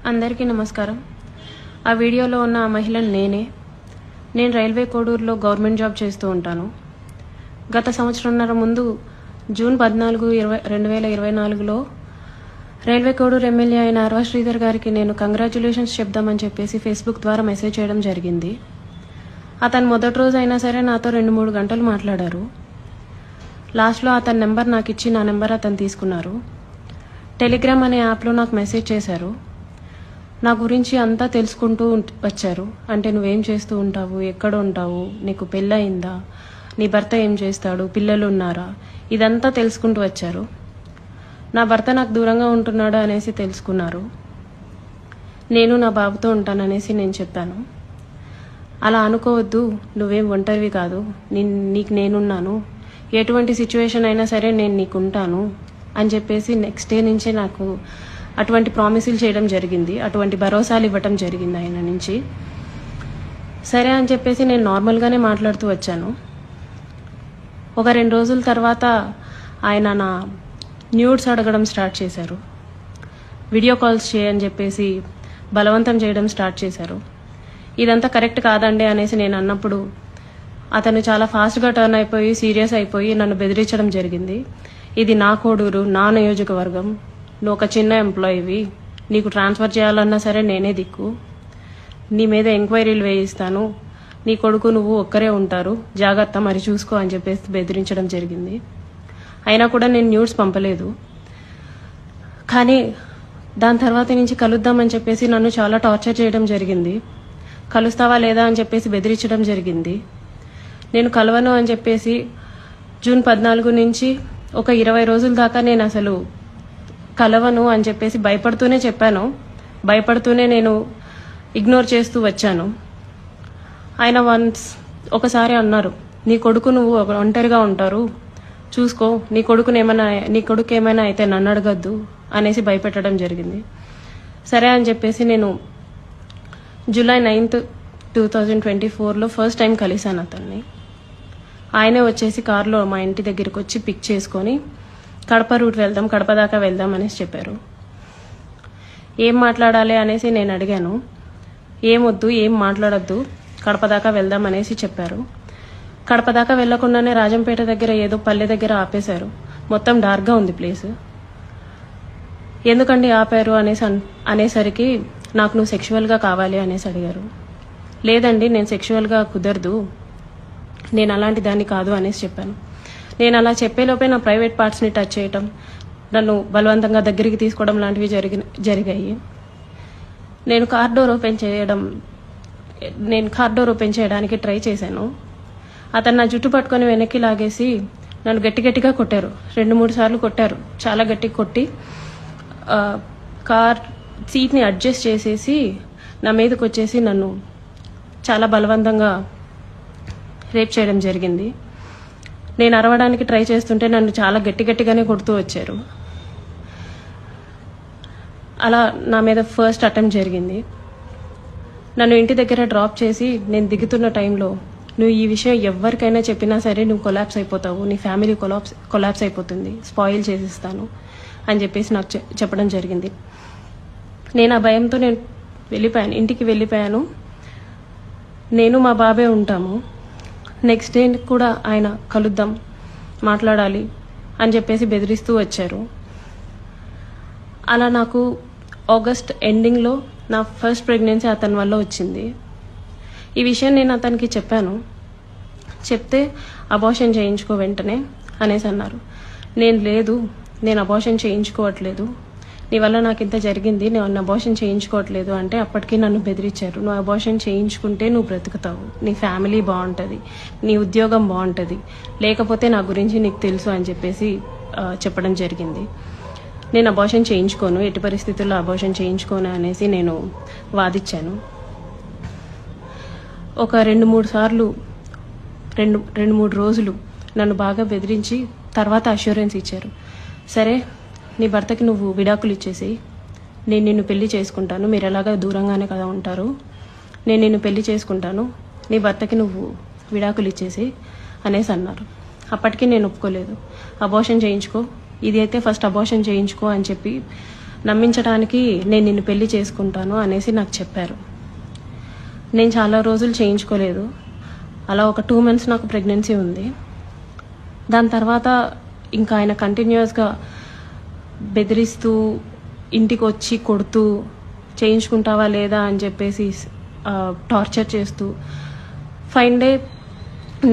అందరికీ నమస్కారం. ఆ వీడియోలో ఉన్న ఆ మహిళను నేను రైల్వే కోడూరులో గవర్నమెంట్ జాబ్ చేస్తూ ఉంటాను. గత సంవత్సరంన్నర ముందు జూన్ 14, 2024లో రైల్వే కోడూరు ఎమ్మెల్యే అయిన అర్వా శ్రీధర్ గారికి నేను కంగ్రాచ్యులేషన్స్ చెప్దామని చెప్పేసి ఫేస్బుక్ ద్వారా మెసేజ్ చేయడం జరిగింది. అతను మొదటి రోజు అయినా సరే నాతో 2-3 గంటలు మాట్లాడారు. లాస్ట్లో అతని నెంబర్ నాకు ఇచ్చి నా నెంబర్ అతను తీసుకున్నారు. టెలిగ్రామ్ అనే యాప్లో నాకు మెసేజ్ చేశారు. నా గురించి అంతా తెలుసుకుంటూ వచ్చారు. అంటే నువ్వేం చేస్తూ ఉంటావు, ఎక్కడ ఉంటావు, నీకు పెళ్ళయిందా, నీ భర్త ఏం చేస్తాడు, పిల్లలు ఉన్నారా, ఇదంతా తెలుసుకుంటూ వచ్చారు. నా భర్త నాకు దూరంగా ఉంటున్నాడు అనేసి తెలుసుకున్నారు. నేను నా బాబుతో ఉంటాననేసి నేను చెప్పాను. అలా అనుకోవద్దు, నువ్వేం ఒంటరివి కాదు, నీకు నేనున్నాను, ఎటువంటి సిచ్యువేషన్ అయినా సరే నేను నీకు ఉంటాను అని చెప్పేసి నెక్స్ట్ డే నుంచే నాకు అటువంటి ప్రామిసులు చేయడం జరిగింది. అటువంటి భరోసాలు ఇవ్వటం జరిగింది ఆయన నుంచి. సరే అని చెప్పేసి నేను నార్మల్గానే మాట్లాడుతూ వచ్చాను. ఒక 2 రోజుల తర్వాత ఆయన నా న్యూడ్స్ అడగడం స్టార్ట్ చేశారు. వీడియో కాల్స్ చేయని చెప్పేసి బలవంతం చేయడం స్టార్ట్ చేశారు. ఇదంతా కరెక్ట్ కాదండి అనేసి నేను అన్నప్పుడు అతను చాలా ఫాస్ట్గా టర్న్ అయిపోయి సీరియస్ అయిపోయి నన్ను బెదిరించడం జరిగింది. ఇది నా కోడూరు, నా నియోజకవర్గం, నువ్వు ఒక చిన్న ఎంప్లాయీవి, నీకు ట్రాన్స్ఫర్ చేయాలన్నా సరే నేనే దిక్కు, నీ మీద ఎంక్వైరీలు వేయిస్తాను, నీ కొడుకు నువ్వు ఒక్కరే ఉంటారు, జాగ్రత్త మరి చూసుకో అని చెప్పేసి బెదిరించడం జరిగింది. అయినా కూడా నేను న్యూస్ పంపలేదు. కానీ దాని తర్వాత నుంచి కలుద్దామని చెప్పేసి నన్ను చాలా టార్చర్ చేయడం జరిగింది. కలుస్తావా లేదా అని చెప్పేసి బెదిరించడం జరిగింది. నేను కలవను అని చెప్పేసి జూన్ 14 నుంచి ఒక 20 రోజుల దాకా నేను అసలు కలవను అని చెప్పేసి భయపడుతూనే చెప్పాను. భయపడుతూనే నేను ఇగ్నోర్ చేస్తూ వచ్చాను. ఆయన ఒకసారి అన్నారు, నీ కొడుకు నువ్వు ఒంటరిగా ఉంటారు, చూసుకో, నీ కొడుకు ఏమైనా అయితే నన్ను అడగద్దు అనేసి భయపెట్టడం జరిగింది. సరే అని చెప్పేసి నేను జూలై 9, 2024లో ఫస్ట్ టైం కలిశాను అతన్ని. ఆయనే వచ్చేసి కారులో మా ఇంటి దగ్గరికి వచ్చి పిక్ చేసుకొని కడప రూట్ వెళ్దాం, కడప దాకా వెళ్దాం అనేసి చెప్పారు. ఏం మాట్లాడాలి అనేసి నేను అడిగాను. ఏమొద్దు, ఏం మాట్లాడొద్దు, కడప దాకా వెళ్దాం అనేసి చెప్పారు. కడప దాకా వెళ్లకుండానే రాజంపేట దగ్గర ఏదో పల్లె దగ్గర ఆపేశారు. మొత్తం డార్క్గా ఉంది ప్లేస్. ఎందుకండి ఆపారు అనేసరికి నాకు నువ్వు సెక్షువల్గా కావాలి అనేసి అడిగారు. లేదండి, నేను సెక్షువల్గా కుదరదు, నేను అలాంటి దాన్ని కాదు అనేసి చెప్పాను. నేను అలా చెప్పేలోపే నా ప్రైవేట్ పార్ట్స్ని టచ్ చేయటం, నన్ను బలవంతంగా దగ్గరికి తీసుకోవడం లాంటివి జరిగాయి. నేను కార్ డోర్ ఓపెన్ చేయడానికి ట్రై చేశాను. అతను నా జుట్టు పట్టుకొని వెనక్కి లాగేసి నన్ను గట్టిగా కొట్టారు. 2-3 సార్లు కొట్టారు. చాలా గట్టిగా కొట్టి కార్ సీట్ని అడ్జస్ట్ చేసేసి నా మీదకి వచ్చేసి నన్ను చాలా బలవంతంగా రేప్ చేయడం జరిగింది. నేను అరవడానికి ట్రై చేస్తుంటే నన్ను చాలా గట్టిగానే కొడుతూ వచ్చారు. అలా నా మీద ఫస్ట్ అటెంప్ట్ జరిగింది. నన్ను ఇంటి దగ్గర డ్రాప్ చేసి నేను దిగుతున్న టైంలో, నువ్వు ఈ విషయం ఎవరికైనా చెప్పినా సరే నువ్వు కొలాప్స్ అయిపోతావు, నీ ఫ్యామిలీ కొలాప్స్ అయిపోతుంది, స్పాయిల్ చేసిస్తాను అని చెప్పేసి నాకు చెప్పడం జరిగింది. నేను ఆ భయంతో నేను వెళ్ళిపోయాను, ఇంటికి వెళ్ళిపోయాను. నేను మా బాబే ఉంటాము. నెక్స్ట్ డే కూడా ఆయన కలుద్దాం, మాట్లాడాలి అని చెప్పేసి బెదిరిస్తూ వచ్చారు. అలా నాకు ఆగస్ట్ ఎండింగ్లో నా ఫస్ట్ ప్రెగ్నెన్సీ అతని వల్ల వచ్చింది. ఈ విషయం నేను అతనికి చెప్పాను. చెప్తే అబార్షన్ చేయించుకో వెంటనే అనేసి అన్నారు. నేను అబార్షన్ చేయించుకోవట్లేదు, నీ వల్ల నాకు ఇంత జరిగింది, నేను అబార్షన్ చేయించుకోవట్లేదు అంటే అప్పటికి నన్ను బెదిరించారు. నువ్వు అబార్షన్ చేయించుకుంటే నువ్వు బ్రతుకుతావు, నీ ఫ్యామిలీ బాగుంటుంది, నీ ఉద్యోగం బాగుంటుంది, లేకపోతే నా గురించి నీకు తెలుసు అని చెప్పేసి చెప్పడం జరిగింది. నేను అబార్షన్ చేయించుకోను, ఎట్టి పరిస్థితుల్లో అబార్షన్ చేయించుకోను అనేసి నేను వాదించాను. ఒక 2-3 సార్లు 2-3 రోజులు నన్ను బాగా బెదిరించి తర్వాత అష్యూరెన్స్ ఇచ్చారు. సరే, నీ భర్తకి నువ్వు విడాకులు ఇచ్చేసి నేను నిన్ను పెళ్లి చేసుకుంటాను, మీరు ఎలాగా దూరంగానే కదా ఉంటారు, నేను నిన్ను పెళ్లి చేసుకుంటాను, నీ భర్తకి నువ్వు విడాకులు ఇచ్చేసి అనేసి అన్నారు. అప్పటికి నేను ఒప్పుకోలేదు. అబార్షన్ చేయించుకో, ఇది అయితే ఫస్ట్ అబార్షన్ చేయించుకో అని చెప్పి నమ్మించడానికి నేను నిన్ను పెళ్లి చేసుకుంటాను అనేసి నాకు చెప్పారు. నేను చాలా రోజులు చేయించుకోలేదు. అలా ఒక 2 months నాకు ప్రెగ్నెన్సీ ఉంది. దాని తర్వాత ఇంకా ఆయన కంటిన్యూస్గా బెదిరిస్తూ ఇంటికి వచ్చి కొడుతూ చేయించుకుంటావా లేదా అని చెప్పేసి టార్చర్ చేస్తూ ఫైన్ డే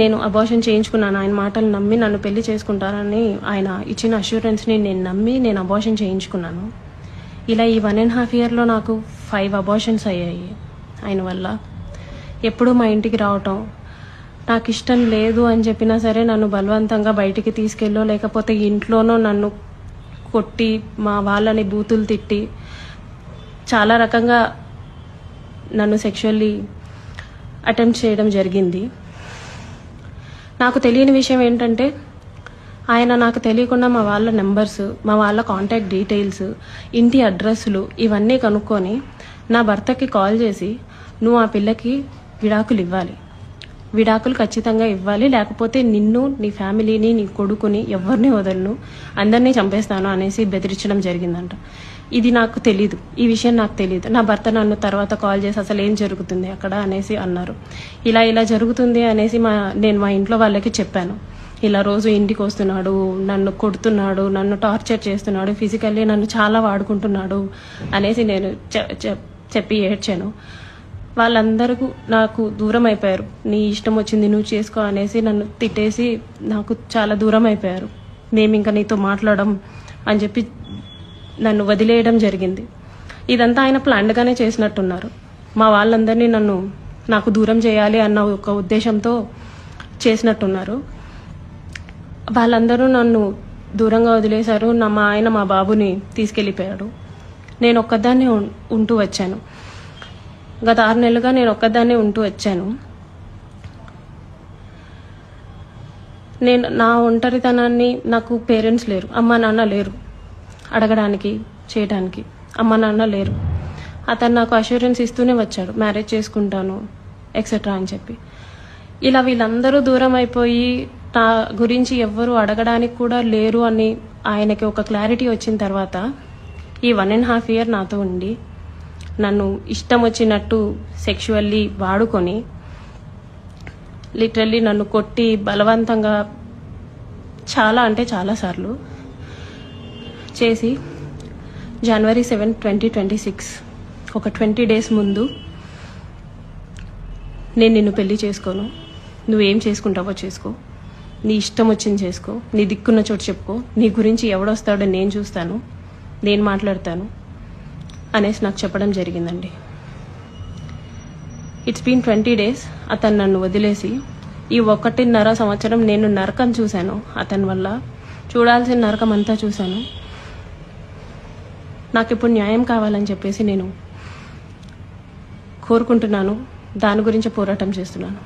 నేను అబార్షన్ చేయించుకున్నాను. ఆయన మాటలు నమ్మి నన్ను పెళ్లి చేసుకుంటారని ఆయన ఇచ్చిన అష్యూరెన్స్ని నేను నమ్మి నేను అబార్షన్ చేయించుకున్నాను. ఇలా ఈ 1.5 yearలో నాకు 5 abortions అయ్యాయి ఆయన వల్ల. ఎప్పుడూ మా ఇంటికి రావటం, నాకు ఇష్టం లేదు అని చెప్పినా సరే నన్ను బలవంతంగా బయటికి తీసుకెళ్ళో లేకపోతే ఇంట్లోనో నన్ను కొట్టి మా వాళ్ళని బూతులు తిట్టి చాలా రకంగా నన్ను సెక్షువల్లీ అటెంప్ట్ చేయడం జరిగింది. నాకు తెలియని విషయం ఏంటంటే ఆయన నాకు తెలియకుండా మా వాళ్ళ నెంబర్స్, మా వాళ్ళ కాంటాక్ట్ డీటెయిల్స్, ఇంటి అడ్రస్లు ఇవన్నీ కనుక్కొని నా భర్తకి కాల్ చేసి నువ్వు ఆ పిల్లకి విడాకులు ఇవ్వాలి, విడాకులు ఖచ్చితంగా ఇవ్వాలి, లేకపోతే నిన్ను, నీ ఫ్యామిలీని, నీ కొడుకుని ఎవరిని వదలను, అందరినీ చంపేస్తాను అనేసి బెదిరించడం జరిగిందంట. ఇది నాకు తెలీదు, ఈ విషయం నాకు తెలియదు. నా భర్త నన్ను తర్వాత కాల్ చేసి అసలు ఏం జరుగుతుంది అక్కడ అనేసి అన్నారు. ఇలా జరుగుతుంది అనేసి నేను మా ఇంట్లో వాళ్ళకి చెప్పాను. ఇలా రోజు ఇంటికి వస్తున్నాడు, నన్ను కొడుతున్నాడు, నన్ను టార్చర్ చేస్తున్నాడు, ఫిజికల్లీ నన్ను చాలా వాడుకుంటున్నాడు అనేసి నేను చెప్పి ఏడ్చాను. వాళ్ళందరూ నాకు దూరం అయిపోయారు. నీ ఇష్టం వచ్చింది నువ్వు చేసుకో అనేసి నన్ను తిట్టేసి నాకు చాలా దూరం అయిపోయారు. మేము ఇంకా నీతో మాట్లాడడం అని చెప్పి నన్ను వదిలేయడం జరిగింది. ఇదంతా ఆయన ప్లాన్డ్గానే చేసినట్టున్నారు. మా వాళ్ళందరినీ నాకు దూరం చేయాలి అన్న ఒక ఉద్దేశంతో చేసినట్టున్నారు. వాళ్ళందరూ నన్ను దూరంగా వదిలేశారు. మా ఆయన మా బాబుని తీసుకెళ్ళిపోయాడు. నేను ఒక్కదాన్నే ఉంటూ వచ్చాను. గత 6 నెలలుగా నేను ఒక్కదాన్నే ఉంటూ వచ్చాను. నేను నా ఒంటరితనాన్ని, నాకు పేరెంట్స్ లేరు, అమ్మ నాన్న లేరు అడగడానికి చేయడానికి, అమ్మ నాన్న లేరు. అతను నాకు అష్యూరెన్స్ ఇస్తూనే వచ్చాడు, మ్యారేజ్ చేసుకుంటాను ఎక్సెట్రా అని చెప్పి. ఇలా వీళ్ళందరూ దూరం అయిపోయి నా గురించి ఎవ్వరూ అడగడానికి కూడా లేరు అని ఆయనకి ఒక క్లారిటీ వచ్చిన తర్వాత ఈ 1.5 year నాతో ఉండి నన్ను ఇష్టం వచ్చినట్టు సెక్షువల్లీ వాడుకొని లిటరల్లీ నన్ను కొట్టి బలవంతంగా చాలా అంటే చాలాసార్లు చేసి January 7, 2026 ఒక 20 days ముందు నేను నిన్ను పెళ్లి చేసుకోను, నువ్వేం చేసుకుంటావో చేసుకో, నీ ఇష్టం వచ్చింది చేసుకో, నీ దిక్కున్న చోటు చెప్పుకో, నీ గురించి ఎవడొస్తాడో నేను చూస్తాను, నేను మాట్లాడతాను అనేసి నాకు చెప్పడం జరిగిందండి. ఇట్స్ బీన్ 20 days అతను నన్ను వదిలేసి. ఈ 1.5 సంవత్సరం నేను నరకం చూశాను అతని వల్ల, చూడాల్సిన నరకం అంతా చూశాను. నాకు ఇప్పుడు న్యాయం కావాలని చెప్పేసి నేను కోరుకుంటున్నాను. దాని గురించి పోరాటం చేస్తున్నాను.